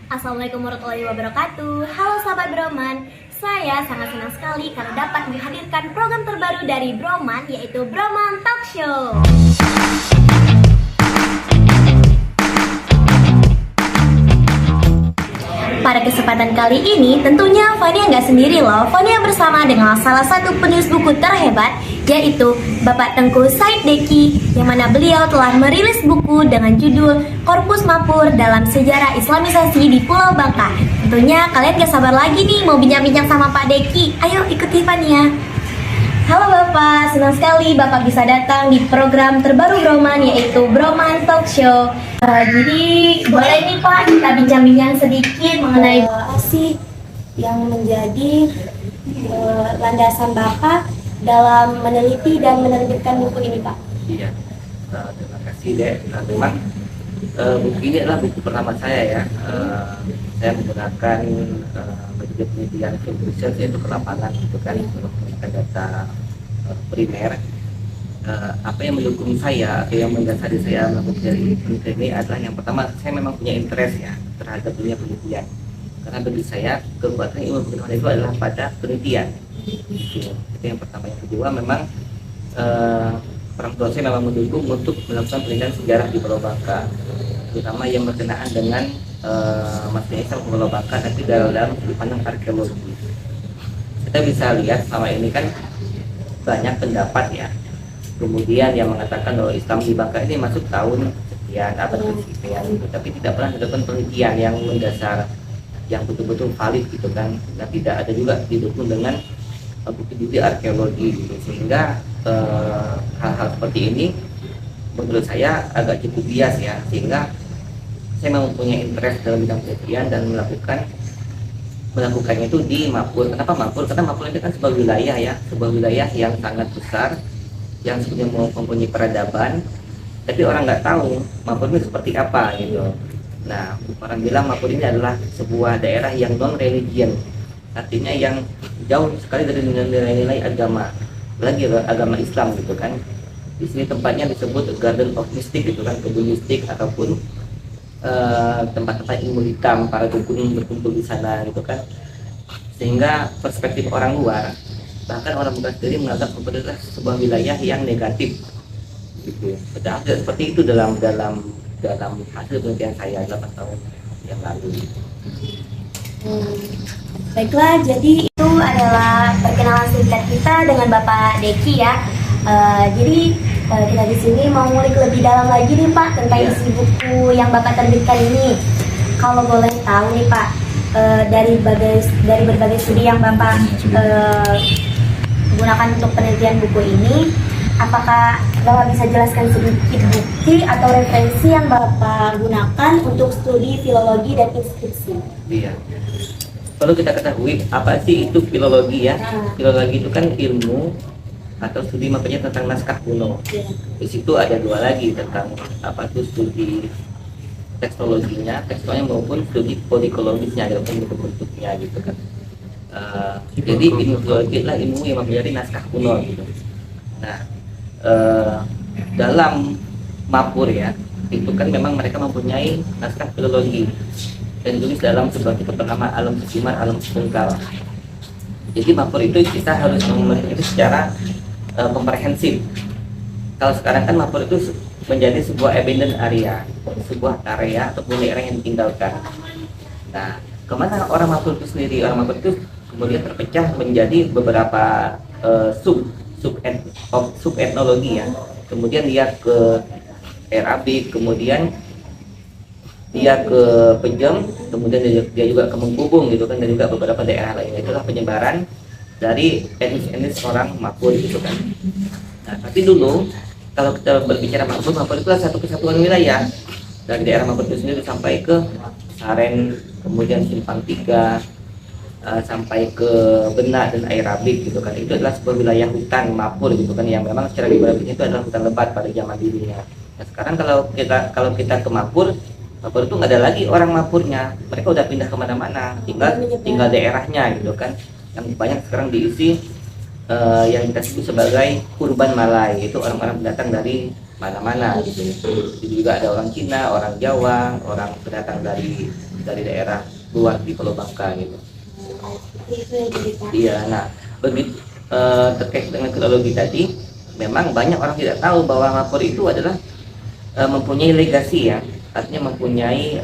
Assalamualaikum warahmatullahi wabarakatuh. Halo sahabat Broman, saya sangat senang sekali karena dapat menghadirkan program terbaru dari Broman, yaitu Broman Talk Show. Pada kesempatan kali ini, tentunya Fania nggak sendiri loh. Fania bersama dengan salah satu penulis buku terhebat, yaitu Bapak Tengku Said Deki, yang mana beliau telah merilis buku dengan judul Korpus Mapur dalam Sejarah Islamisasi di Pulau Bangka. Tentunya kalian gak sabar lagi nih mau bincang-bincang sama Pak Deki. Ayo ikuti Fania. Halo Bapak, senang sekali Bapak bisa datang di program terbaru Broman, yaitu Broman Talk Show. Jadi boleh nih Pak kita bincang-bincang sedikit mengenai apa sih yang menjadi landasan Bapak dalam meneliti dan menerbitkan buku ini Pak? Iya, terima kasih Dek. Memang buku ini adalah buku pertama saya ya. Saya menggunakan metode penelitian field research, yaitu ke lapangan gitu kan, untuk menggunakan data primer. Apa yang mendukung saya atau yang mendasari saya melakukan dari penelitian ini adalah yang pertama, saya memang punya interest ya terhadap dunia penelitian. Karena bagi saya kekuatan ilmu pengetahuan itu adalah pada penelitian. Itu yang pertama. Yang kedua, memang orang tua saya memang mendukung untuk melakukan penelitian sejarah di Pulau Bangka, terutama yang berkenaan dengan masalah Islam di Pulau Bangka, tapi dalam sudut pandang arkeologi. Kita bisa lihat selama ini kan banyak pendapat ya, kemudian yang mengatakan bahwa Islam di Bangka ini masuk tahun sekian, abad sekian gitu, tapi tidak pernah dilakukan penelitian yang mendasar, yang betul-betul valid gitu kan, dan tidak ada juga didukung dengan bukti-bukti arkeologi gitu. Sehingga hal-hal seperti ini menurut saya agak cukup bias ya, sehingga saya mempunyai interest dalam bidang penelitian dan melakukannya itu di Mapur. Kenapa Mapur? Karena Mapur itu kan sebuah wilayah ya, sebuah wilayah yang sangat besar, yang sebenarnya mempunyai peradaban, tapi orang nggak tahu Mapur ini seperti apa gitu. Nah, orang bilang Mapur ini adalah sebuah daerah yang non-religion, artinya yang jauh sekali dari nilai-nilai agama, lagi agama Islam gitu kan. Di sini tempatnya disebut Garden of Mystic gitu kan, kebun mistik ataupun tempat-tempat ilmu hitam, para dukun berkumpul di sana gitu kan. Sehingga perspektif orang luar, bahkan orang bukan sendiri, menganggap Mapur adalah sebuah wilayah yang negatif gitu. Padahal seperti itu dalam hasil penelitian saya 8 tahun yang lalu. Baiklah, jadi itu adalah perkenalan singkat kita dengan Bapak Deki ya. Jadi kita di sini mau ngulik lebih dalam lagi nih Pak tentang isi buku yang Bapak terbitkan ini. Kalau boleh tahu nih Pak, dari berbagai studi yang Bapak gunakan untuk penelitian buku ini, apakah Bapak bisa jelaskan sedikit bukti atau referensi yang Bapak gunakan untuk studi filologi dan inskripsi? Iya. Perlu kita ketahui apa sih itu filologi ya? Filologi itu kan ilmu atau studi makanya tentang naskah kuno. Di situ ada dua lagi, tentang apa itu studi tekstologinya, tekstualnya, maupun studi kodikologisnya dalam bentuk-bentuknya gitu kan. Jadi ilmu filologi adalah ilmu yang mempelajari naskah kuno gitu. Nah, dalam Mapur ya, itu kan memang mereka mempunyai naskah filologi dan ditulis dalam sebuah kitab bernama Alam Sesiman, Alam Sepungkal. Jadi Mapur itu kita harus memahami itu secara komprehensif. Kalau sekarang kan Mapur itu menjadi sebuah abandoned area, sebuah area ataupun daerah yang ditinggalkan. Nah, kemana orang Mapur itu sendiri? Orang Mapur itu kemudian terpecah menjadi beberapa sub etnologi ya. Kemudian dia ke Arabik, kemudian dia ke Pejem, kemudian dia juga ke Mengkubung gitu kan, dan juga beberapa daerah lainnya. Itulah penyebaran dari etnis orang Mapur gitu kan. Nah, tapi dulu kalau kita berbicara Mapur itu adalah satu kesatuan wilayah. Dari daerah Mapur itu sendiri sampai ke Saren, kemudian Simpang Tiga, sampai ke Benak dan Airabik gitu kan. Itu adalah sebuah wilayah hutan Mapur gitu kan, yang memang secara geografisnya itu adalah hutan lebat pada zaman dulunya. Nah, sekarang kalau kita ke Mapur itu nggak ada lagi orang Mapurnya, mereka udah pindah kemana-mana, tinggal daerahnya gitu kan. Yang banyak sekarang diisi yang kita sebut sebagai urban Malay, itu orang-orang pendatang dari mana-mana gitu. Jadi juga ada orang Cina, orang Jawa, orang pendatang dari daerah luar di Pulau Bangka gitu. Itu ya jadi Pak. Iya, nah begitu terkait dengan filologi tadi, memang banyak orang tidak tahu bahwa Mapur itu adalah mempunyai legasi ya, artinya mempunyai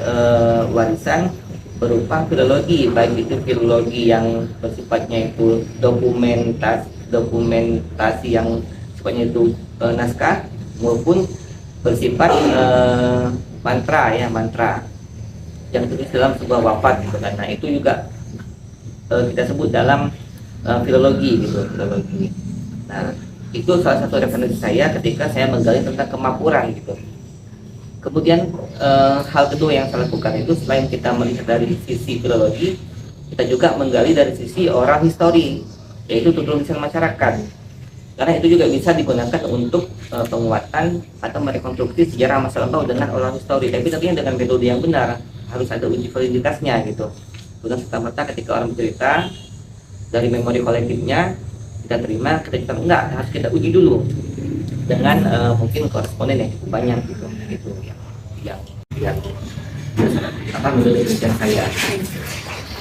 warisan berupa filologi, baik itu filologi yang bersifatnya itu dokumentasi yang sifatnya itu naskah, maupun bersifat mantra ya, mantra yang tertulis dalam sebuah wafat gitu kan. Nah itu juga kita sebut dalam filologi gitu, filologi. Nah itu salah satu referensi saya ketika saya menggali tentang kemapuran gitu. Kemudian hal kedua yang saya lakukan itu, selain kita melihat dari sisi filologi, kita juga menggali dari sisi oral history, yaitu tutur lisan masyarakat. Karena itu juga bisa digunakan untuk penguatan atau merekonstruksi sejarah masa lampau dengan oral history. Tapi tentunya dengan metode yang benar, harus ada uji validitasnya gitu. Bukan serta-merta ketika orang bercerita dari memori kolektifnya kita terima, kita enggak, harus kita uji dulu dengan mungkin koresponden yang cukup banyak gitu, itu yang apa menurut penelitian saya.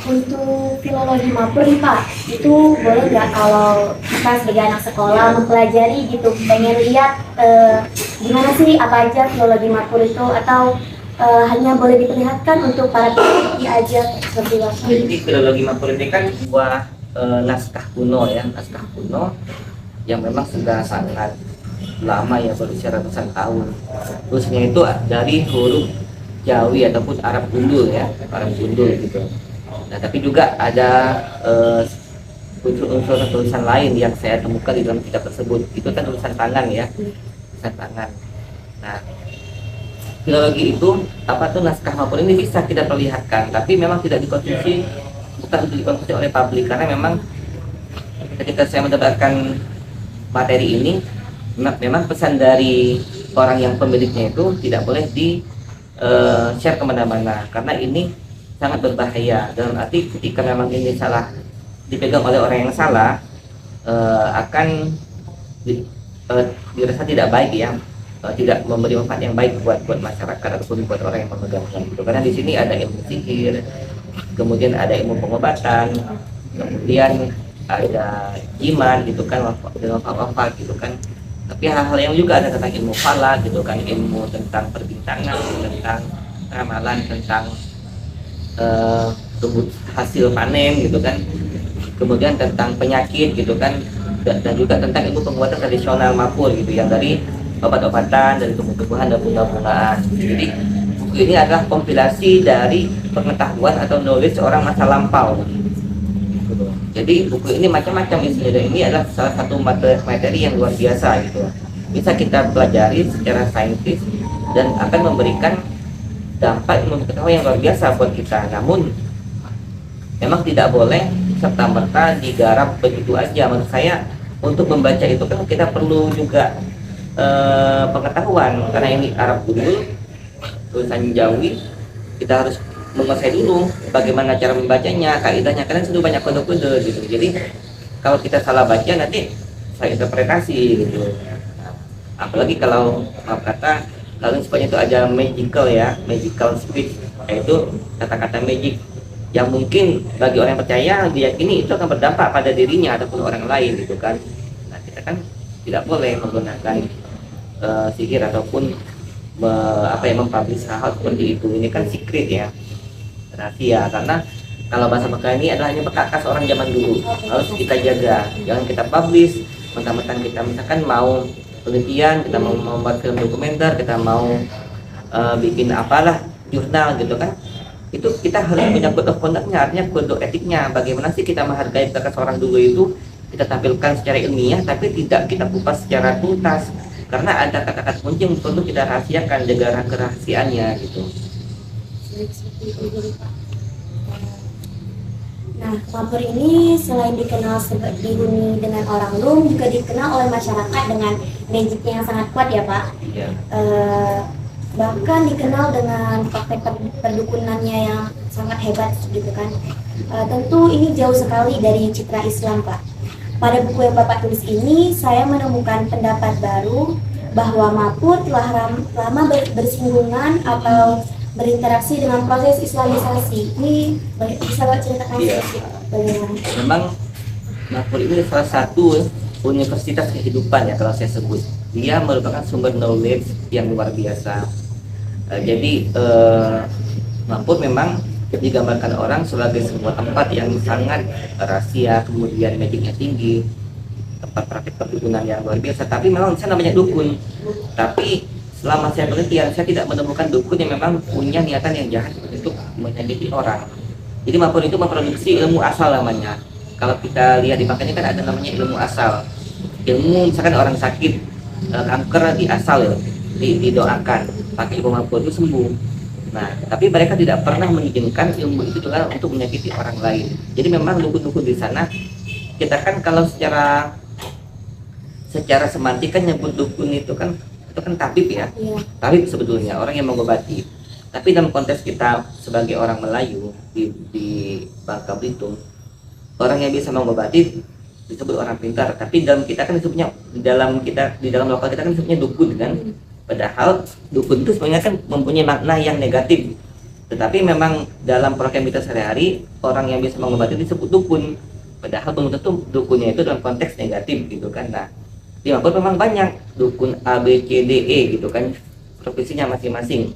Untuk filologi Mapur nih Pak, itu boleh nggak kalau kita sebagai anak sekolah mempelajari gitu, pengen lihat gimana sih apa aja filologi Mapur itu, atau hanya boleh diperlihatkan untuk para peneliti aja seperti apa? Jadi filologi Mapur ini kan sebuah naskah kuno ya, naskah kuno yang memang sudah sangat lama ya, berusia ratusan tahun. Terusnya itu dari huruf Jawi ataupun Arab gundul ya, Arab gundul gitu. Nah tapi juga ada unsur-unsur tulisan lain yang saya temukan di dalam kitab tersebut. Itu kan tulisan tangan ya, tulisan tangan. Nah filologi itu apa tuh naskah Mapur ini bisa kita perlihatkan, tapi memang tidak dikonsumsi, bukan untuk dikonsumsi oleh publik, karena memang ketika saya mendapatkan materi ini, memang pesan dari orang yang pemiliknya itu tidak boleh di share kemana-mana, karena ini sangat berbahaya. Dalam arti ketika memang ini salah dipegang oleh orang yang salah, akan dirasa tidak baik ya, tidak memberi manfaat yang baik buat masyarakat ataupun buat orang yang memegangnya gitu. Karena di sini ada ilmu sihir, kemudian ada ilmu pengobatan, kemudian ada jimat gitu kan, wafat gitu kan. Tapi hal-hal yang juga ada tentang ilmu falak gitu kan, ilmu tentang perbintangan, tentang ramalan, tentang hasil panen gitu kan, kemudian tentang penyakit gitu kan, dan juga tentang ilmu pengobatan tradisional Mapur gitu, yang dari obat-obatan, dari tumbuh-tumbuhan dan bunga-bungaan. Jadi buku ini adalah kompilasi dari pengetahuan atau knowledge orang masa lampau. Jadi buku ini macam-macam isinya, dan ini adalah salah satu materi yang luar biasa gitu. Bisa kita pelajari secara saintis dan akan memberikan dampak ilmu pengetahuan yang luar biasa buat kita. Namun memang tidak boleh serta-merta digarap begitu aja. Menurut saya untuk membaca itu kan kita perlu juga pengetahuan, karena ini Arab gundul, tulisan Jawi, kita harus menguasai dulu bagaimana cara membacanya, kaidahnya, karena sudah banyak kode-kode gitu. Jadi kalau kita salah baca nanti salah interpretasi gitu. Apalagi kalau maaf kata, kalau sebenarnya itu ada magical ya, magical speech, yaitu kata-kata magic yang mungkin bagi orang yang percaya diyakini itu akan berdampak pada dirinya ataupun orang lain gitu kan. Nah kita kan tidak boleh menggunakan sihir ataupun mempublish hal seperti itu. Ini kan secret ya, rahasia, karena kalau bahasa Mekah ini adalah hanya perkakas orang zaman dulu, harus kita jaga, jangan kita publish mentang-mentang kita misalkan mau penelitian, kita mau membuat film dokumenter, kita mau bikin apalah jurnal gitu kan, itu kita harus punya code of conduct-nya, artinya kode etiknya. Bagaimana sih kita menghargai perkakas orang dulu itu, kita tampilkan secara ilmiah tapi tidak kita kupas secara tuntas, karena ada kata-kata kunci yang perlu kita rahasiakan, jaga kerahasiaannya gitu. Nah, Mapur ini selain dikenal sebagai dihuni dengan orang Lum, juga dikenal oleh masyarakat dengan magicnya yang sangat kuat ya Pak. Iya. Bahkan dikenal dengan praktek perdukunannya yang sangat hebat gitu kan. Tentu ini jauh sekali dari citra Islam Pak. Pada buku yang Bapak tulis ini, saya menemukan pendapat baru bahwa Mapur telah lama bersinggungan atau berinteraksi dengan proses Islamisasi. Ini bisa Bapak ceritakan sedikit bagaimana? Memang Mapur ini salah satu universitas kehidupan ya kalau saya sebut. Dia merupakan sumber knowledge yang luar biasa. Jadi Mapur memang digambarkan orang sebagai sebuah tempat yang sangat rahasia, kemudian magicnya tinggi, tempat praktik perdukunan yang luar biasa. Tapi memang saya namanya dukun. Tapi selama saya penelitian, saya tidak menemukan dukun yang memang punya niatan yang jahat untuk menyakiti orang. Jadi Mapur itu memproduksi ilmu asal namanya. Kalau kita lihat di makanya kan ada namanya ilmu asal. Ilmu misalkan orang sakit kanker di asal ya, didoakan pakai ilmu Mapur itu sembuh. Nah, tapi mereka tidak pernah mengizinkan ilmu itu juga untuk menyakiti orang lain. Jadi memang dukun-dukun di sana, kita kan kalau secara semantik kan nyebut dukun itu kan tabib ya. Tabib sebetulnya orang yang mengobati. Tapi dalam konteks kita sebagai orang Melayu di Bangka Belitung, orang yang bisa mengobati disebut orang pintar. Tapi dalam kita kan disebutnya di dalam lokal kita kan disebutnya dukun kan. Padahal dukun itu sebenarnya kan mempunyai makna yang negatif. Tetapi memang dalam program kita sehari-hari, orang yang bisa mengobati disebut dukun. Padahal belum tentu dukunnya itu dalam konteks negatif gitu kan. Nah, di Mapur memang banyak dukun A, B, C, D, E gitu kan, profesinya masing-masing.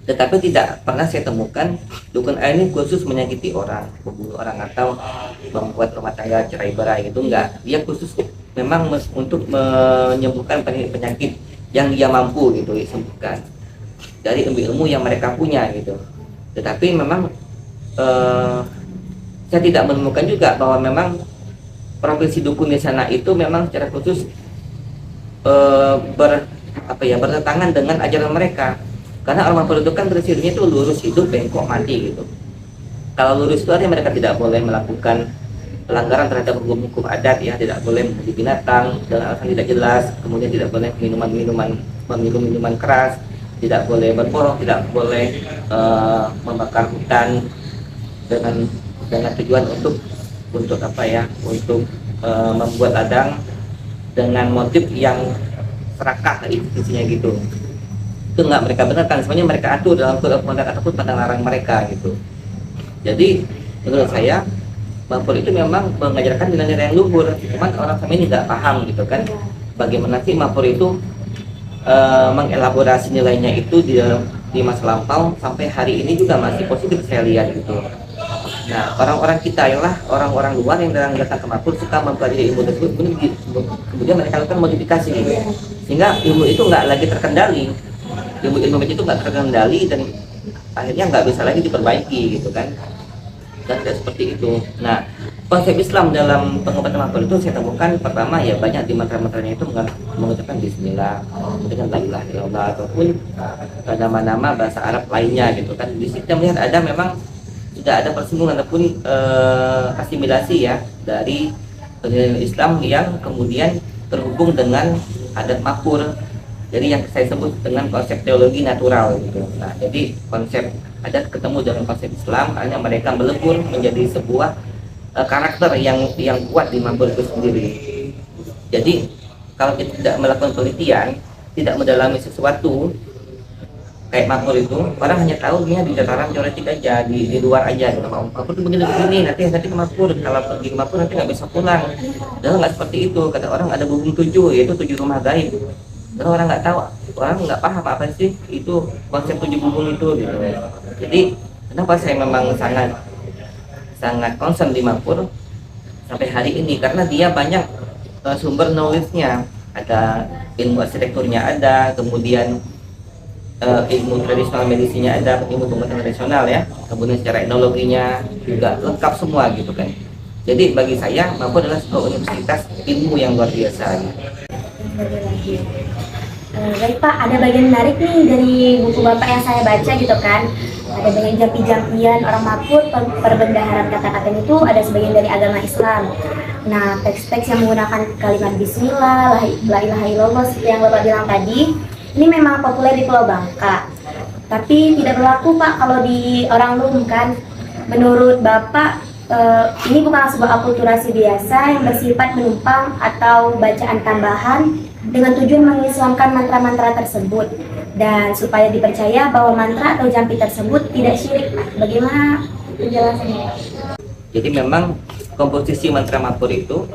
Tetapi tidak pernah saya temukan dukun A ini khusus menyakiti orang, membunuh orang atau membuat rumah tangga cerai-berai gitu, enggak. Dia khusus memang untuk menyembuhkan penyakit yang dia mampu gitu disembuhkan dari ilmu-ilmu yang mereka punya gitu. Tetapi memang saya tidak menemukan juga bahwa memang profesi dukun di sana itu memang secara khusus bertentangan dengan ajaran mereka. Karena orang Mapur itu kan prinsipnya itu lurus hidup, bengkok mati gitu. Kalau lurus itu artinya mereka tidak boleh melakukan pelanggaran terhadap hukum adat ya, tidak boleh membunuh binatang dengan alasan tidak jelas, kemudian tidak boleh minum minuman keras, tidak boleh berbohong, tidak boleh membakar hutan dengan tujuan untuk membuat ladang dengan motif yang serakah isinya gitu. Itu nggak mereka benarkan, sebenarnya mereka atur dalam kode kontak ataupun pada larang mereka gitu. Jadi menurut saya Mapur itu memang mengajarkan nilai-nilai yang luhur, cuman orang kami ini nggak paham gitu kan, bagaimana sih Mapur itu mengelaborasi nilainya itu di masa lampau sampai hari ini juga masih positif saya lihat gitu. Nah, orang-orang kita ialah orang-orang luar yang datang ke Mapur suka mempelajari ilmu tersebut, kemudian mereka lakukan modifikasi gitu. Sehingga ilmu itu nggak lagi terkendali, ilmu itu nggak terkendali dan akhirnya nggak bisa lagi diperbaiki gitu kan. Dan tidak seperti itu. Nah, konsep Islam dalam pengobatan Mapur itu saya temukan pertama ya banyak di mantra-mantranya itu mengucapkan Bismillah dengan la ilaha illallah ataupun nama-nama bahasa Arab lainnya gitu kan. Di situ melihat ada memang tidak ada persinggungan ataupun asimilasi ya dari Islam yang kemudian terhubung dengan adat Mapur. Jadi yang saya sebut dengan konsep teologi natural gitu. Nah, jadi konsep adat ketemu dengan konsep Islam, hanya mereka melebur menjadi sebuah karakter yang kuat di Mapur itu sendiri. Jadi kalau kita tidak melakukan penelitian, tidak mendalami sesuatu kayak Mapur itu, orang hanya tahunya di dataran teoretik aja, di luar aja. Gitu. Mapur itu begini, nanti ke Mapur, kalau pergi ke Mapur nanti nggak bisa pulang. Dan nggak seperti itu. Kata orang ada bubung 7, yaitu 7 rumah gaib. Dan orang nggak tahu, orang nggak paham apa sih itu konsep 7 bubung itu gitu. Jadi kenapa saya memang sangat concern di Mapur sampai hari ini, karena dia banyak sumber knowledge-nya, ada ilmu arsitekturnya ada, kemudian ilmu tradisional medisinya ada, ilmu pengobatan tradisional ya, kemudian secara etnologinya juga lengkap semua gitu kan. Jadi bagi saya Mapur adalah sebuah universitas ilmu yang luar biasa. Baik Pak, ada bagian menarik nih dari buku Bapak yang saya baca gitu kan. Ada banyak jampi-jampian orang Mapur, perbendaharaan kata-kata itu ada sebagian dari agama Islam. Nah, teks-teks yang menggunakan kalimat Bismillah, la ilaha illallah seperti yang Bapak bilang tadi, ini memang populer di Pulau Bangka. Tapi tidak berlaku Pak kalau di orang Lum kan. Menurut Bapak, ini bukanlah sebuah akulturasi biasa yang bersifat menumpang atau bacaan tambahan dengan tujuan mengislamkan mantra-mantra tersebut dan supaya dipercaya bahwa mantra atau jampi tersebut tidak syirik, Pak. Bagaimana penjelasannya? Jadi memang komposisi mantra mapur itu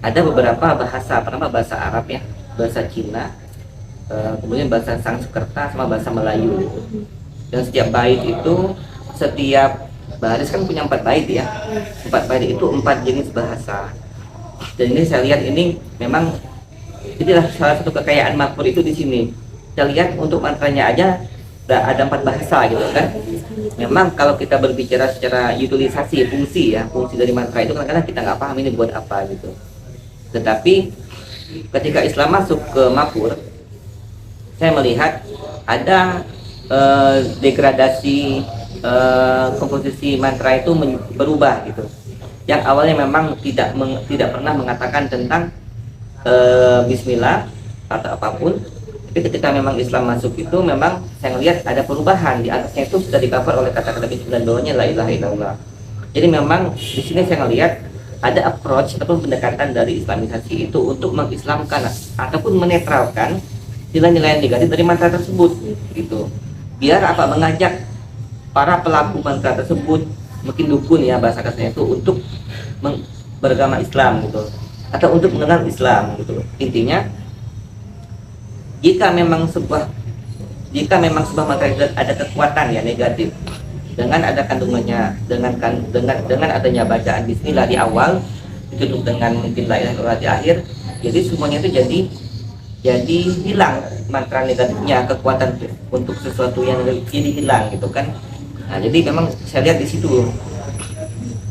ada beberapa bahasa, pertama bahasa Arab ya, bahasa Cina, kemudian bahasa Sanskerta sama bahasa Melayu. Dan setiap bait itu, setiap baris kan punya 4 bait ya, 4 bait itu 4 jenis bahasa. Dan ini saya lihat ini memang inilah salah satu kekayaan mapur itu di sini. Kita lihat untuk mantranya aja ada 4 bahasa gitu kan. Memang kalau kita berbicara secara utilisasi fungsi ya, fungsi dari mantra itu kadang-kadang kita nggak paham ini buat apa gitu. Tetapi ketika Islam masuk ke mapur, saya melihat ada degradasi komposisi mantra itu berubah gitu. Yang awalnya memang tidak pernah mengatakan tentang Bismillah atau apapun, tapi ketika memang Islam masuk itu memang saya melihat ada perubahan di atasnya itu sudah di-cover oleh kata-kata Bismillah dan bawahnya la ilaha illallah. Jadi memang di sini saya melihat ada approach ataupun pendekatan dari Islamisasi itu untuk mengislamkan ataupun menetralkan nilai-nilai negatif dari mantra tersebut gitu. Biar apa, mengajak para pelaku mantra tersebut, mungkin dukun ya bahasa kasarnya itu, untuk beragama Islam gitu, atau untuk mengenal Islam gitu. Intinya jika memang sebuah mantra itu ada kekuatan ya negatif, dengan ada kandungannya, dengan adanya bacaan Bismillah di awal, ditutup dengan mungkin la ilaha illallah di akhir, jadi semuanya itu jadi hilang mantra negatifnya, kekuatan untuk sesuatu yang jadi hilang gitu kan. Nah, jadi memang saya lihat di situ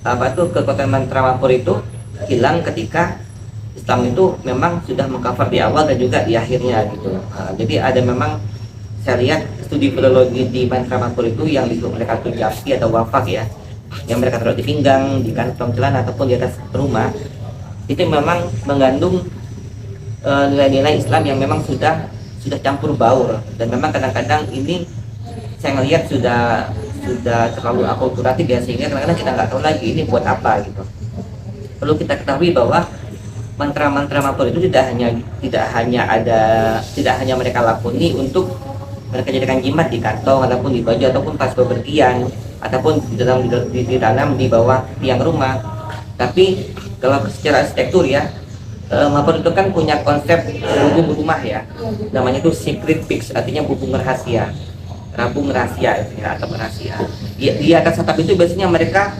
kekuatan mantra mapur itu hilang ketika Islam itu memang sudah mengcover di awal dan juga di akhirnya gitu. Nah, jadi ada memang saya lihat studi filologi di mantra mapur itu yang disebut mereka itu jampi atau wafak ya, yang mereka taruh di pinggang, di kantong celana ataupun di atas rumah, itu memang mengandung nilai-nilai Islam yang memang sudah campur baur, dan memang kadang-kadang ini saya melihat sudah terlalu akulturatif ya, sehingga kadang-kadang kita nggak tahu lagi ini buat apa gitu. Perlu kita ketahui bahwa mantra-mantra mapur itu tidak hanya mereka lakoni untuk mereka jadikan jimat di kantong ataupun di baju ataupun pas bepergian ataupun ditanam di bawah tiang rumah. Tapi kalau secara arsitektur ya, mapur itu kan punya konsep bubung rumah ya, namanya itu secret fix, artinya bubung rahasia, rabung rahasia ya, atau rahasia. Di atas atap itu biasanya mereka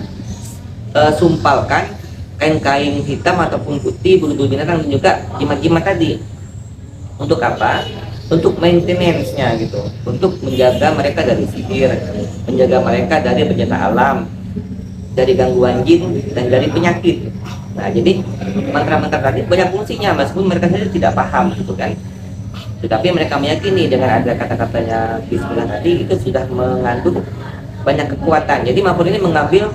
sumpalkan kain-kain hitam ataupun putih, bulu-bulu binatang dan juga jimat-jimat tadi. Untuk apa? Untuk maintenance-nya gitu, untuk menjaga mereka dari sihir, menjaga mereka dari bencana alam, dari gangguan jin dan dari penyakit. Nah, jadi mantra-mantra tadi banyak fungsinya meskipun mereka sendiri tidak paham gitu kan. Tetapi mereka meyakini dengan ada kata-katanya Bismillah tadi itu sudah mengandung banyak kekuatan. Jadi mapur ini mengambil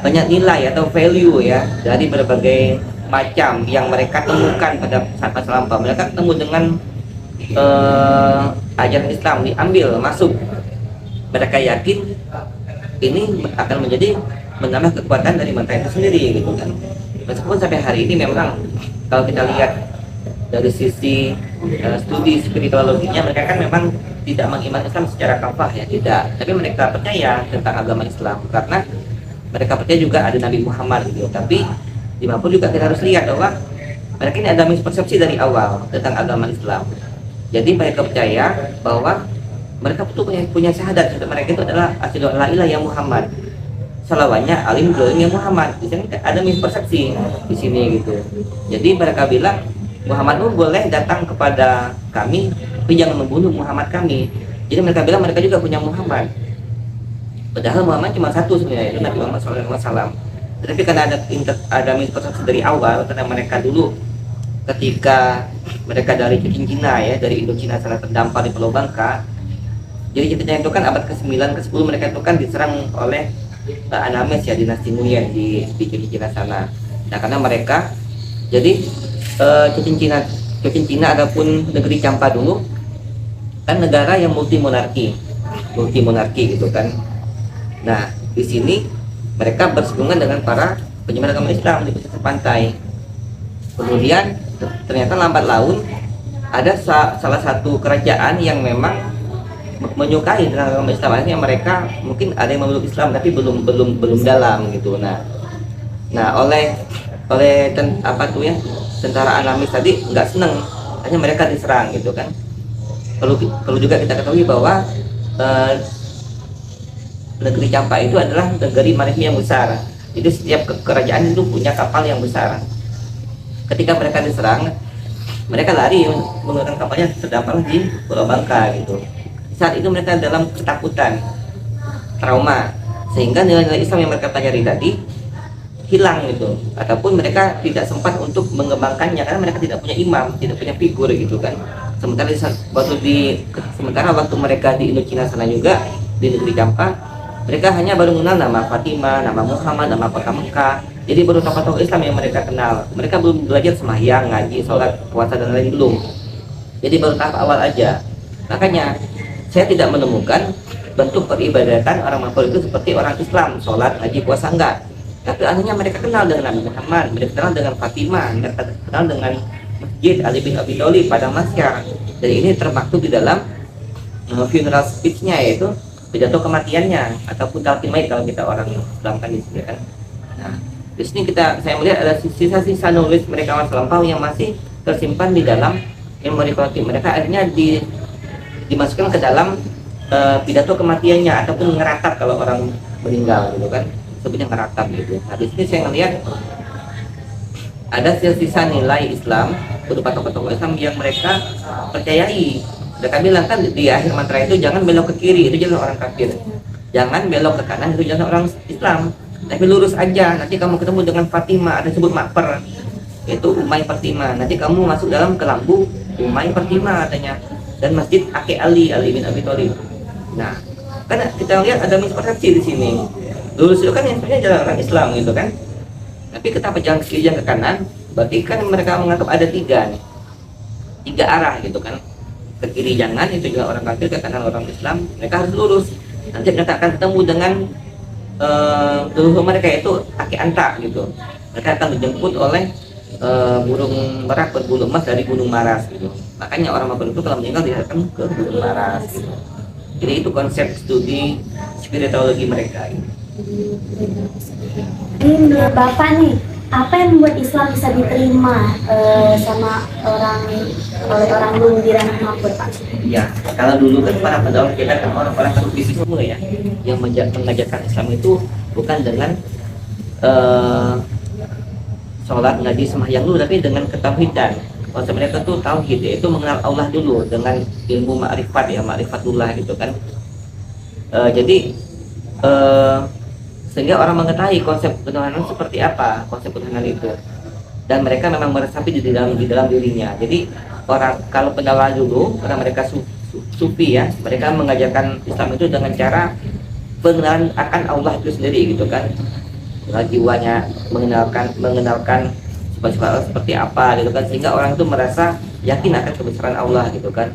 banyak nilai atau value ya dari berbagai macam yang mereka temukan pada saat masa lampau. Mereka ketemu dengan ajaran Islam, diambil masuk. Mereka yakin ini akan menjadi menambah kekuatan dari mantra itu sendiri gitu kan. Meskipun sampai hari ini memang kalau kita lihat dari sisi studi spiritualoginya, mereka kan memang tidak mengimani Islam secara kafah ya, tidak. Tapi mereka percaya tentang agama Islam karena mereka percaya juga ada Nabi Muhammad gitu. Tapi di Mapur juga kita harus lihat bahwa mereka ini ada mispersepsi dari awal tentang agama Islam. Jadi mereka percaya bahwa mereka tuh punya syahadat, mereka itu adalah asyhadu alla ilaha illallah Muhammad, salawatnya alim ya Muhammad. Di sini ada mispersepsi di sini gitu. Jadi mereka bilang Muhammad pun boleh datang kepada kami, tapi jangan membunuh Muhammad kami. Jadi mereka bilang mereka juga punya Muhammad. Padahal Muhammad cuma satu sebenarnya, itu Nabi Muhammad SAW. Tetapi karena ada mispersepsi dari awal, karena mereka dulu ketika mereka dari Cina ya, dari Indochina sana terdampar di Pulau Bangka. Jadi ceritanya itu kan abad ke-9 ke-10 mereka itu kan diserang oleh Anames ya, dinasti Nguyen di Cina sana. Nah, karena mereka jadi Cina ataupun negeri Campa dulu kan negara yang multi monarki gitu kan. Nah, di sini mereka bersinggungan dengan para penyebar agama Islam di pesisir pantai. Kemudian ternyata lambat laun ada salah satu kerajaan yang memang menyukai tentang agama Islam. Akhirnya mereka mungkin ada yang memeluk Islam tapi belum dalam gitu. Nah apa tuh ya, tentara Anamis tadi nggak seneng, hanya mereka diserang gitu kan. Perlu juga kita ketahui bahwa negeri Campa itu adalah negeri maritim yang besar. Jadi setiap kerajaan itu punya kapal yang besar. Ketika mereka diserang, mereka lari menggunakan kapalnya terdampar di Pulau Bangka gitu. Saat itu mereka dalam ketakutan, trauma, sehingga nilai-nilai Islam yang mereka pelajari tadi hilang gitu, ataupun mereka tidak sempat untuk mengembangkannya karena mereka tidak punya imam, tidak punya figur gitu kan. Sementara waktu mereka di Indochina sana juga, di negeri Campa, mereka hanya baru mengenal nama Fatimah, nama Muhammad, nama kota Mekah. Jadi baru tokoh-tokoh Islam yang mereka kenal. Mereka belum belajar sembahyang, ngaji, sholat, puasa dan lain belum. Jadi baru tahap awal aja. Makanya saya tidak menemukan bentuk peribadatan orang Mapur itu seperti orang Islam, sholat, ngaji, puasa, enggak. Tapi akhirnya mereka kenal dengan Nabi Muhammad, mereka kenal dengan Fatimah, mereka kenal dengan Masjid Ali bin Abi Thalib pada Masyar. Dan ini termaktub di dalam funeral speech-nya, yaitu pidato kematiannya ataupun talqin kalau kita orang Islam kan di sini kan. Nah, di sini saya melihat ada sisa-sisa nulis mereka masa lampau yang masih tersimpan di dalam memori kolektif mereka, akhirnya dimasukkan ke dalam pidato kematiannya ataupun ngeratap kalau orang meninggal gitu kan, sebutnya ngeratap gitu. Nah, di sini saya melihat ada sisa-sisa nilai Islam berupa tokoh-tokoh Islam yang mereka percayai. Mereka bilang kan di akhir mantra itu, jangan belok ke kiri, itu jangan orang kafir. Jangan belok ke kanan, itu jangan orang Islam. Tapi lurus aja, nanti kamu ketemu dengan Fatimah, ada sebut makper, itu Umay Fatimah. Nanti kamu masuk dalam kelambu Umay Fatimah katanya. Dan Masjid Aki Ali bin Abi Thalib. Nah, kan kita lihat ada mispersepsi di sini. Lurus itu kan yang sebenarnya jalan orang Islam gitu kan. Tapi kenapa jangan ke kiri, jangan ke kanan? Berarti kan mereka menganggap ada tiga arah gitu kan. Ke kiri jangan, itu juga orang kafir, ke kanan orang Islam. Mereka harus lurus. Nanti mereka akan ketemu dengan leluhur mereka, itu Aki Anta gitu. Mereka akan dijemput oleh burung merak berbulu emas dari Gunung Maras gitu. Makanya orang Mapur itu kalau meninggal diarahkan ke Gunung Maras gitu. Jadi itu konsep studi spiritualogi mereka gitu. Ini menurut Bapak nih, apa yang membuat Islam bisa diterima oleh orang dulu di ranah Mapur, Pak? Ya, kalau dulu kan para pendahulu kita kan orang-orang Sufisme ya, yang mengajarkan Islam itu bukan dengan sholat, ngaji, sembahyang dulu, tapi dengan ketauhidan. Konsep mereka tuh tauhid, yaitu mengenal Allah dulu dengan ilmu ma'rifat ya, ma'rifatullah gitu kan. Sehingga orang mengetahui konsep ketuhanan seperti apa, konsep ketuhanan itu, dan mereka memang meresapi di dalam dirinya. Jadi kalau pendahulu dulu, karena mereka sufi ya, mereka mengajarkan Islam itu dengan cara pengenalan akan Allah itu sendiri gitu kan. Jiwanya mengenalkan sifat-sifat Allah seperti apa gitu kan, sehingga orang itu merasa yakin akan kebesaran Allah gitu kan.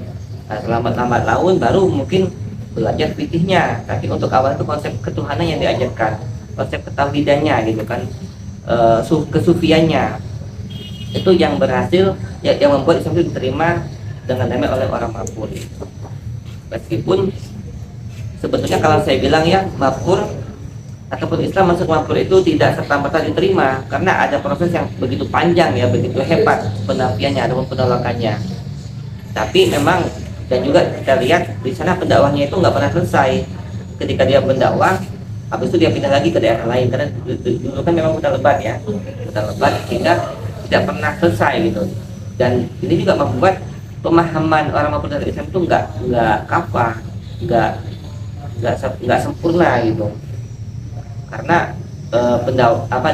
Nah, lambat laun baru mungkin belajar fikihnya, tapi untuk awal itu konsep ketuhanan yang diajarkan, konsep ketauhidannya gitu kan, kesufiannya itu yang berhasil yang membuat Islam itu diterima dengan damai oleh orang Mapur. Meskipun sebetulnya kalau saya bilang ya, Mapur ataupun Islam masuk Mapur itu tidak serta-merta diterima, karena ada proses yang begitu panjang ya, begitu hebat penafiannya ataupun penolakannya. Tapi memang, dan juga kita lihat di sana pendakwahnya itu nggak pernah selesai. Ketika dia mendakwah, habis itu dia pindah lagi ke daerah lain, karena dulu kan memang hutan lebat ya, hutan lebat, sehingga tidak pernah selesai gitu. Dan ini juga membuat pemahaman orang Mapur dari Islam itu nggak kafah, nggak sempurna gitu. Karena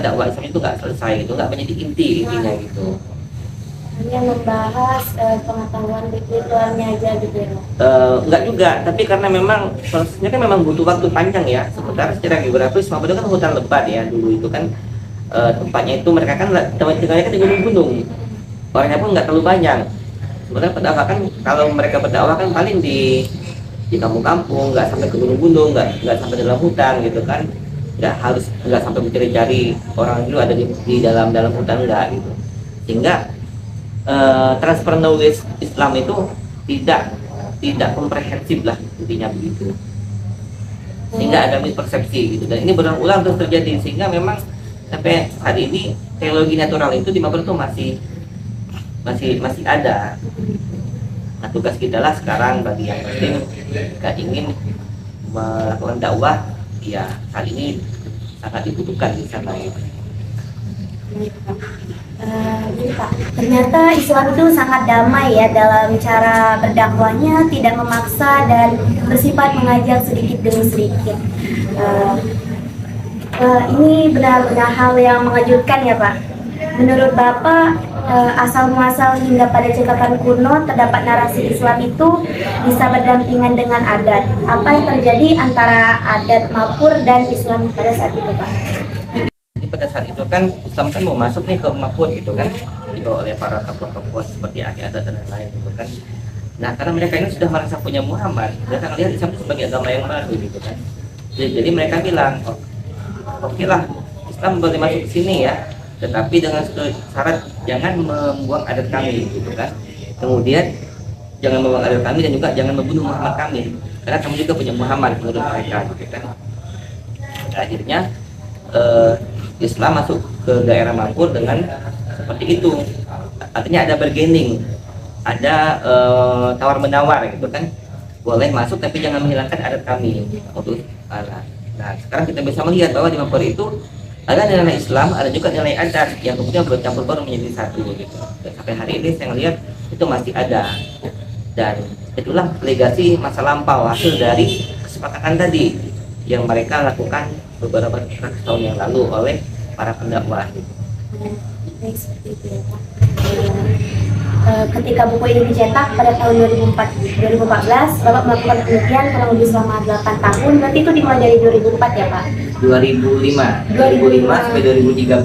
dakwah Islam itu nggak selesai gitu, nggak menjadi intinya gitu. Hanya membahas pengetahuan ritualnya aja gitu ya? Enggak juga, tapi karena memang prosesnya kan memang butuh waktu panjang ya. Sementara secara geografis Mapur itu kan hutan lebat ya, dulu itu kan tempatnya itu mereka kan tempat tinggalnya kan di gunung-gunung, orangnya pun nggak terlalu banyak. Sebenarnya pendakwah kan, kalau mereka berdakwah kan paling di kampung-kampung, nggak sampai ke gunung-gunung, nggak sampai dalam hutan gitu kan, nggak sampai mencari-cari orang dulu ada di dalam hutan, enggak gitu. Sehingga transfer knowledge Islam itu tidak komprehensif lah, intinya begitu, sehingga ada mispersepsi gitu. Dan ini berulang-ulang terus terjadi, sehingga memang sampai hari ini teologi natural itu di Mabur itu masih ada. Nah, tugas kita lah sekarang bagi yang penting jika ingin melakukan dakwah, ya hal ini sangat dibutuhkan di sana. Pak, ternyata Islam itu sangat damai ya dalam cara berdakwahnya, tidak memaksa dan bersifat mengajak sedikit demi sedikit. Ini benar-benar hal yang mengejutkan ya Pak. Menurut Bapak, asal muasal hingga pada cetakan kuno terdapat narasi Islam itu bisa berdampingan dengan adat. Apa yang terjadi antara adat Mapur dan Islam pada saat itu Pak? Jadi pada saat itu kan Islam kan mau masuk nih ke Mapur gitu kan, dibawa oleh para tokoh-tokoh seperti ahli adat dan lain-lain gitu kan. Nah, karena mereka ini sudah merasa punya Muhammad, mereka melihat Islam itu sebagai agama yang baru gitu kan. Jadi mereka bilang, oke lah, Islam boleh masuk ke sini ya, tetapi dengan syarat jangan membuang adat kami gitu kan. Kemudian jangan membuang adat kami dan juga jangan membunuh Muhammad kami, karena kami juga punya Muhammad menurut mereka gitu kan. Akhirnya Islam masuk ke daerah Mapur dengan seperti itu, artinya ada bargaining, ada tawar menawar gitu kan, boleh masuk tapi jangan menghilangkan adat kami untuk Allah. Nah, sekarang kita bisa melihat bahwa di Mapur itu ada nilai Islam, ada juga nilai adat yang kemudian bercampur baru menjadi satu gitu. Dan sampai hari ini saya melihat itu masih ada, dan itulah legasi masa lampau hasil dari kesepakatan tadi yang mereka lakukan beberapa ratus tahun yang lalu oleh para pendakwah. Baik, seperti itu ya Pak. Ketika buku ini dicetak pada tahun 2014, Bapak melakukan penelitian kurang lebih selama 8 tahun, berarti itu dimulai dari 2004 ya Pak? 2005 sampai 2013.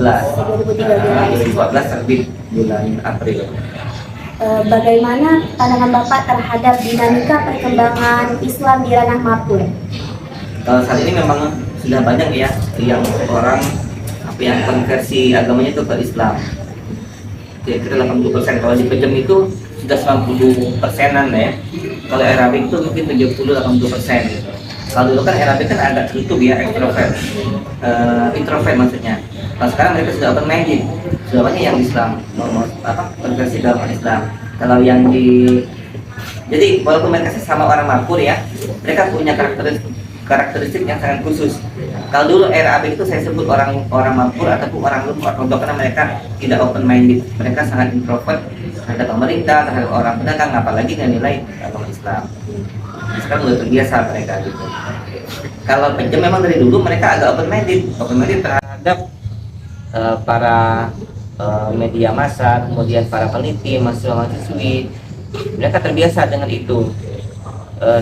2014 terbit bulan April. Bagaimana pandangan Bapak terhadap dinamika perkembangan Islam di ranah Mapur? Saat ini memang sudah banyak ya yang orang yang konversi agamanya itu ke Islam. Kira-kira 80%, kalau di Pejem itu sudah 90%-an ya. Kalau Arabik itu mungkin 70-80%. Kalau dulu kan Arabik kan agak tutup ya, introvert maksudnya. Kalau sekarang mereka sudah open minded, sudah banyak yang Islam, konversi dalam Islam. Kalau yang jadi walaupun mereka sama orang Mapur ya, mereka punya karakteristik yang sangat khusus. Kalau dulu Arabik itu saya sebut orang Mapur ataupun orang luar Pondok, karena mereka tidak open minded, mereka sangat introvert terhadap pemerintah, terhadap orang pedagang, apalagi dengan nilai agama Islam. Sekarang sudah terbiasa mereka gitu. Kalau Pejem memang dari dulu mereka agak open minded terhadap para media massa, kemudian para peneliti, mahasiswa-mahasiswi. Mereka terbiasa dengan itu,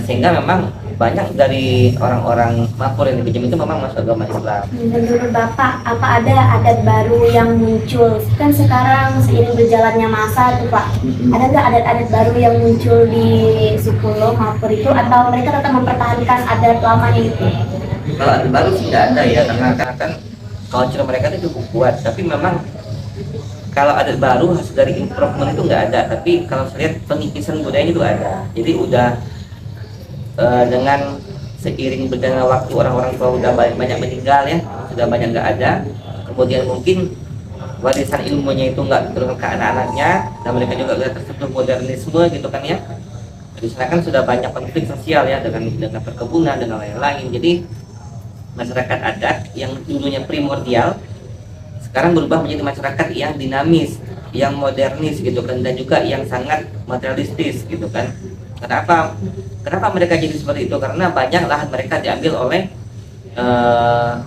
sehingga memang banyak dari orang-orang Mapur yang di Pejem itu memang masuk agama Islam. Menurut Bapak, apa ada adat baru yang muncul? Kan sekarang seiring berjalannya masa tuh Pak, ada nggak adat-adat baru yang muncul di suku lo Mapur itu, atau mereka tetap mempertahankan adat lamanya itu? Kalau adat baru sih nggak ada ya, karena kan culture mereka itu cukup kuat. Tapi memang kalau adat baru hasil dari improvement itu nggak ada. Tapi kalau saya lihat pengikisan budayanya itu ada. Jadi udah dengan seiring berjalannya waktu orang-orang tua udah banyak meninggal ya, sudah banyak nggak ada. Kemudian mungkin warisan ilmunya itu nggak diturunkan ke anak-anaknya, dan mereka juga udah tersentuh modernisme gitu kan ya. Di sana kan sudah banyak konflik sosial ya, dengan perkebunan dan lain-lain. Jadi masyarakat adat yang dulunya primordial sekarang berubah menjadi masyarakat yang dinamis, yang modernis gitu kan, dan juga yang sangat materialistis gitu kan. Kenapa mereka jadi seperti itu? Karena banyak lahan mereka diambil oleh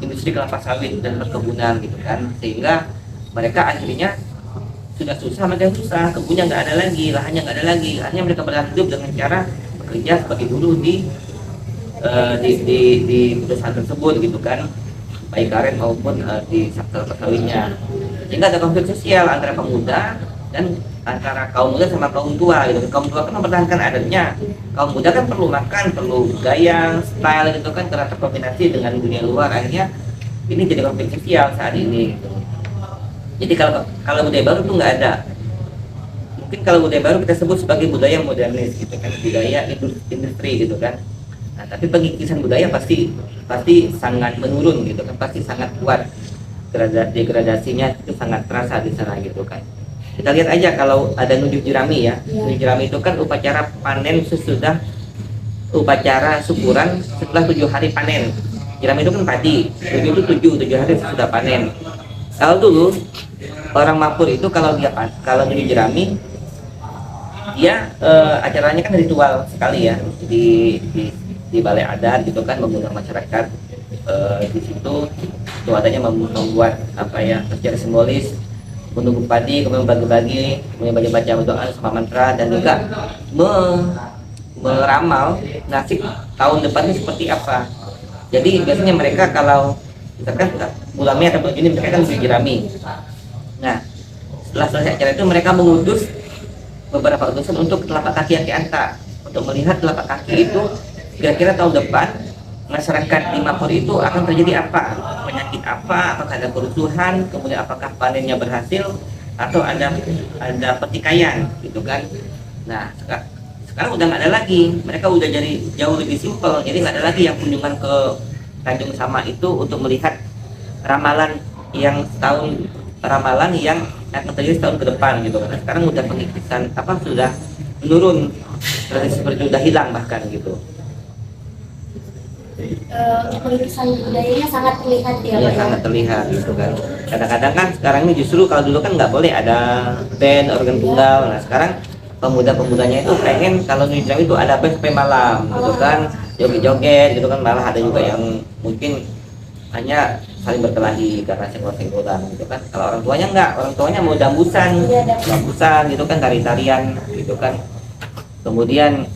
industri kelapa sawit dan perkebunan gitu kan, sehingga mereka akhirnya sudah susah, mereka susah, kebunnya nggak ada lagi, lahannya nggak ada lagi, akhirnya mereka bertahan hidup dengan cara bekerja sebagai buruh di perusahaan tersebut gitu kan, baik karet maupun di sektor perkawinan, sehingga ada konflik sosial antara pemuda dan antara kaum muda sama kaum tua gitu. Kaum tua kan mempertahankan adatnya, kaum muda kan perlu makan, perlu gaya, style gitu kan, karena terkombinasi dengan dunia luar. Akhirnya ini jadi konflik sosial saat ini gitu. Jadi kalau budaya baru tuh nggak ada. mungkin kalau budaya baru kita sebut sebagai budaya modernis gitu kan, budaya industri gitu kan. Nah, tapi pengikisan budaya pasti sangat menurun gitu kan, pasti sangat kuat, degradasinya itu sangat terasa di sana gitu kan. Kita lihat aja kalau ada nujuk jerami ya, nujuk jerami itu kan upacara panen sesudah upacara syukuran setelah 7 hari panen. Jerami itu kan padi, nujuk itu 7 hari sesudah panen. Kalau dulu orang Mapur itu kalau nujuk jerami dia acaranya kan ritual sekali ya, di balai adat gitu kan, mengundang masyarakat di situ. Itu adanya membuat apa ya, secara simbolis menunggu padi, kemudian bagi-bagi, kemudian baca doa sama mantra, dan juga meramal nasib tahun depannya seperti apa. Jadi biasanya mereka kalau misalkan bulan Mei atau bulan Juni mereka kan jerami. Nah, setelah selesai acara itu mereka mengutus beberapa utusan untuk telapak kaki Aki Anta, untuk melihat telapak kaki itu kira-kira tahun depan masyarakat di Mapur itu akan terjadi apa, penyakit apa, apakah ada kerusuhan, kemudian apakah panennya berhasil atau ada pertikaian gitu kan. Nah, sekarang udah nggak ada lagi, mereka udah jadi jauh lebih simpel, jadi nggak ada lagi yang kunjungan ke Tanjung Sama itu untuk melihat ramalan yang akan terjadi setahun ke depan gitu kan. Sekarang udah pengikisan sudah menurun, tradisi seperti udah hilang bahkan gitu. Pengikisan budayanya sangat terlihat ya, Iya, sangat terlihat gitu kan. Kadang-kadang kan sekarang ini justru kalau dulu kan nggak boleh ada band, organ tunggal. Nah sekarang pemuda-pemudanya itu pengen kalau nujuk jerami itu ada band sampai malam gitu kan, joget-joget gitu kan. Malah ada juga yang mungkin hanya saling berkelahi karena senggol-senggolan gitu kan. Kalau orang tuanya enggak, orang tuanya mau dambusan gitu kan, tari-tarian gitu kan. Kemudian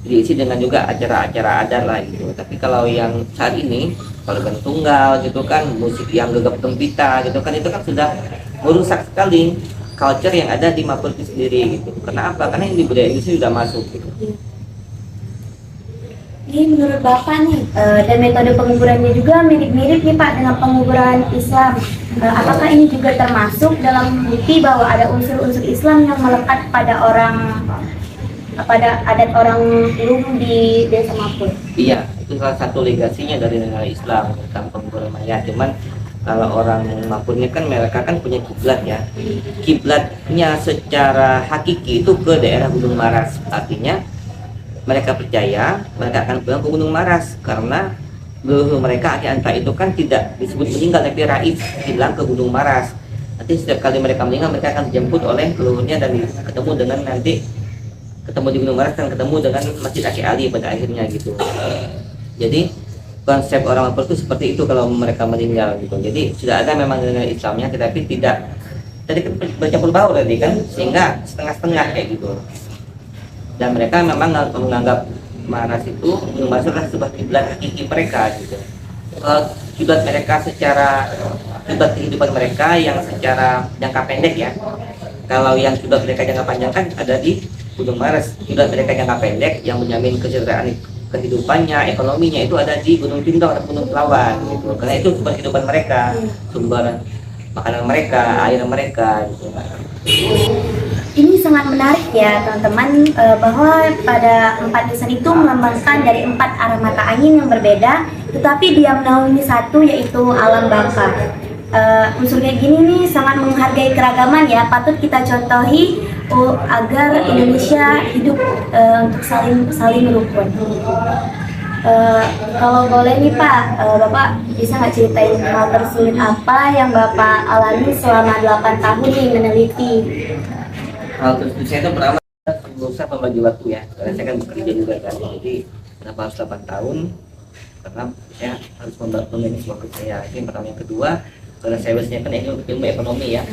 diisi dengan juga acara-acara adat lah gitu. Tapi kalau yang saat ini, kalau organ tunggal gitu kan, musik yang gegap gempita gitu kan, itu kan sudah merusak sekali culture yang ada di Mapur itu sendiri gitu. Kenapa? Karena ini budaya industri sudah masuk gitu. Ini menurut Bapak nih, dan metode penguburannya juga mirip-mirip nih Pak dengan penguburan Islam. Apakah ini juga termasuk dalam bukti bahwa ada unsur-unsur Islam yang melekat pada adat orang Luhung di Desa Mapur? Iya, itu salah satu legasinya dari negara Islam tentang penguburan mayat. Cuman kalau orang Mapurnya kan mereka kan punya kiblat ya. Kiblatnya secara hakiki itu ke daerah Gunung Maras. Artinya mereka percaya mereka akan pulang ke Gunung Maras karena leluhur mereka Aki Anta itu kan tidak disebut meninggal tapi raib, hilang ke Gunung Maras. Nanti setiap kali mereka meninggal mereka akan dijemput oleh leluhurnya dan ketemu di Gunung Maras dan ketemu dengan Masjid Aki Ali pada akhirnya gitu. Jadi konsep orang Mapur itu seperti itu kalau mereka meninggal gitu. Jadi sudah ada memang nilai Islamnya tetapi tidak tadi bercampur baur tadi kan, sehingga setengah-setengah kayak gitu. Dan mereka memang menganggap Maras itu Gunung Maras adalah sebuah kiblat hakiki mereka gitu. Kiblat mereka secara kiblat kehidupan mereka yang secara jangka pendek ya. Kalau yang kiblat mereka jangka panjang kan ada di Gunung Maras. Kiblat mereka jangka pendek yang menjamin kesejahteraan kehidupannya, ekonominya itu ada di Gunung Tindong atau Gunung Pelawan gitu. Karena itu sumber kehidupan mereka, sumber makanan mereka, air mereka gitu. Ini sangat menarik ya teman-teman, bahwa pada 4 nisan itu melambangkan dari 4 arah mata angin yang berbeda, tetapi dia menaungi satu, yaitu alam baka. Unsur kayak gini nih sangat menghargai keragaman ya, patut kita contohi agar Indonesia hidup untuk saling rukun. Kalau boleh nih Pak, Bapak bisa nggak ceritain hal tersulit apa yang Bapak alami selama 8 tahun nih meneliti? Hal tersulit saya itu pertama berusaha membagi waktu ya, karena saya kan bekerja juga kan, jadi kenapa harus 8 tahun? Karena saya harus memanage waktu saya. Ini yang pertama. Yang kedua, karena saya biasanya kan ilmu ekonomi ya,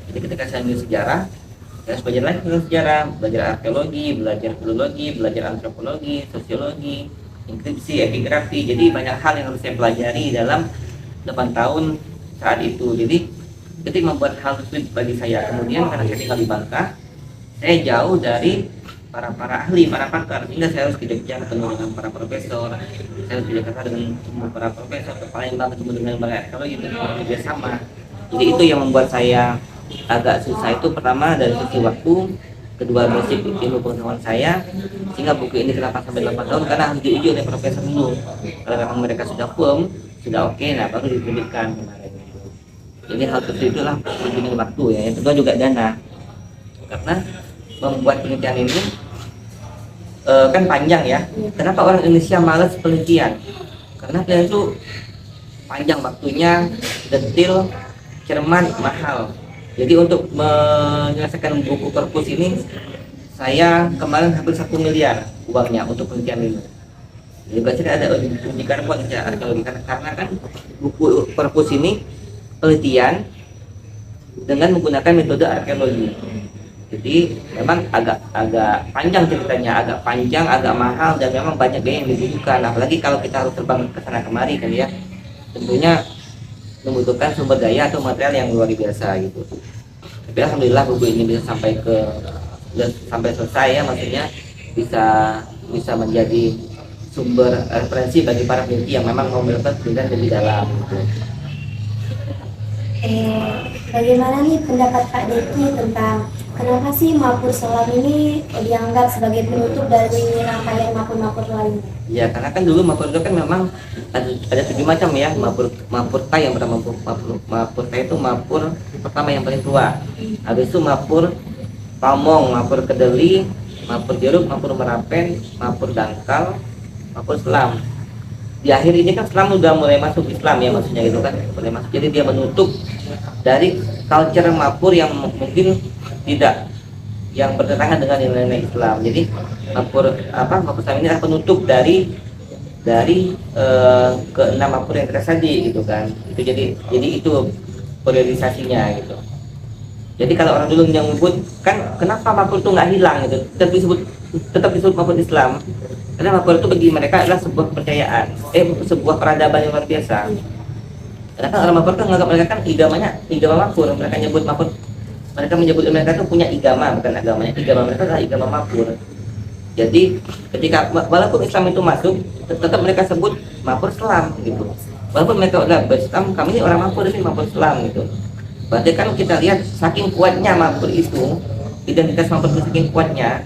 jadi ketika saya ambil sejarah, saya harus belajar lagi tentang sejarah, belajar arkeologi, belajar filologi, belajar antropologi, sosiologi, inskripsi, epigrafi. Jadi banyak hal yang harus saya pelajari dalam 8 tahun saat itu. Jadi itu membuat hal sulit bagi saya. Kemudian karena saya tinggal di Bangka, saya jauh dari para ahli, para pakar, sehingga saya harus ke Jogja ketemu dengan para profesor, saya harus ke Jakarta dengan para profesor, ke Palembang ketemu dengan para arkeologi, bekerja sama. Jadi itu yang membuat saya agak susah itu, pertama dari sisi waktu, kedua basic ilmu pengetahuan saya, sehingga buku ini kenapa sampai 8 tahun karena harus diuji oleh profesor dulu. Kalau memang mereka sudah firm, sudah oke, nah baru diterbitkan kemarin itu. Jadi hal seperti itulah pentingnya waktu ya. Yang kedua juga dana, karena membuat penelitian ini kan panjang ya. Kenapa orang Indonesia malas penelitian? Karena penelitian itu panjang waktunya, detail, cermat, mahal. Jadi untuk menyelesaikan buku perpus ini, saya kemarin hampir 1 miliar uangnya untuk penelitian ini. Juga tidak ada uji karbon ya, arkeologi, karena kan buku perpus ini penelitian dengan menggunakan metode arkeologi. Jadi memang agak panjang ceritanya, agak panjang, agak mahal, dan memang banyak biaya yang dibutuhkan. Apalagi kalau kita harus terbang ke sana kemari kan ya, tentunya membutuhkan sumber daya atau material yang luar biasa gitu. Tapi alhamdulillah buku ini bisa sampai selesai ya, maksudnya bisa menjadi sumber referensi bagi para peneliti yang memang mau melakukan penelitian lebih dalam gitu. Bagaimana nih pendapat Pak Deki tentang kenapa sih Mapur Selam ini dianggap sebagai penutup dari rangkaian mapur-mapur lain? Ya karena kan dulu mapur itu kan memang ada 7 macam ya. Mapur Thai yang pertama, mapur Thai itu mapur pertama yang paling tua. Habis itu mapur Pamong, mapur Kedeli, mapur Jeruk, mapur Merapen, mapur Dangkal, mapur Selam. Di akhir ini kan Selam udah mulai masuk Islam ya, maksudnya gitu kan, mulai masuk. Jadi dia menutup dari culture mapur yang mungkin tidak yang bertentangan dengan nilai-nilai Islam. Jadi mapur Selam ini adalah penutup dari ke-6 mapur yang terjadi gitu kan. Itu jadi itu periodisasinya gitu. Jadi kalau orang dulu yang menyebut kan kenapa mapur itu nggak hilang gitu, tetap disebut mapur Islam, karena mapur itu bagi mereka adalah sebuah kepercayaan, sebuah peradaban yang luar biasa. Karena kan orang mapur kan menganggap mereka kan igama mapur, mereka menyebut mereka itu punya igama, bukan agamanya, igama mereka adalah igama mapur. Jadi ketika walaupun Islam itu masuk, tetap mereka sebut mapur Selam gitu. Walaupun mereka udah berislam, kami ini orang mapur, ini mapur Selam gitu. Berarti kan kita lihat saking kuatnya mapur itu, identitas mapur itu saking kuatnya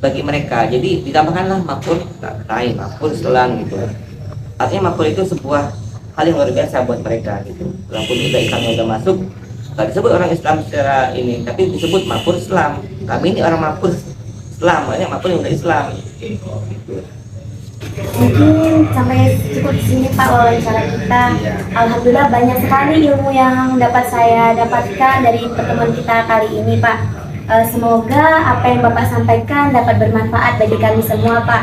bagi mereka. Jadi ditambahkanlah mapur Thai, mapur Selam gitu. Artinya mapur itu sebuah hal yang luar biasa buat mereka gitu. Walaupun Islam udah masuk, nggak disebut orang Islam secara ini, tapi disebut mapur Islam. Kami ini orang mapur Islam, makanya mapur yang udah Islam gitu. Mungkin sampai cukup di sini Pak wawancara kita. Alhamdulillah banyak sekali ilmu yang dapat saya dapatkan dari pertemuan kita kali ini Pak. Semoga apa yang Bapak sampaikan dapat bermanfaat bagi kami semua Pak.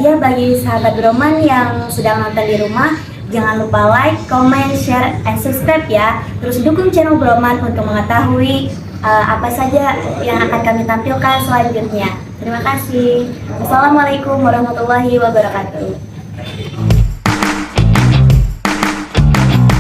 Ya bagi sahabat Broman yang sudah nonton di rumah, jangan lupa like, comment, share, and subscribe ya. Terus dukung channel Broman untuk mengetahui apa saja yang akan kami tampilkan selanjutnya. Terima kasih. Assalamualaikum warahmatullahi wabarakatuh.